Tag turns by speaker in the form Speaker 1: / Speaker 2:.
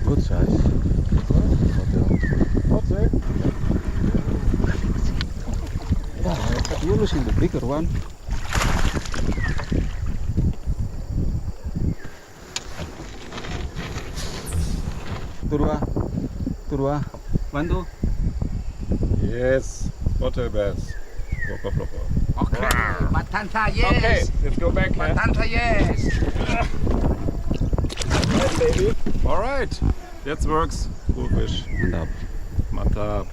Speaker 1: Good size. Yeah, you're losing the bigger one. Turwa, bantu.
Speaker 2: Yes, water bass. Proper, proper.
Speaker 3: Okay, Matanta, yes.
Speaker 2: Okay, let's go back.
Speaker 3: Matanta, yes.
Speaker 2: Yes, baby. All right, that works. Cool fish.
Speaker 1: Mantap.
Speaker 2: Mantap.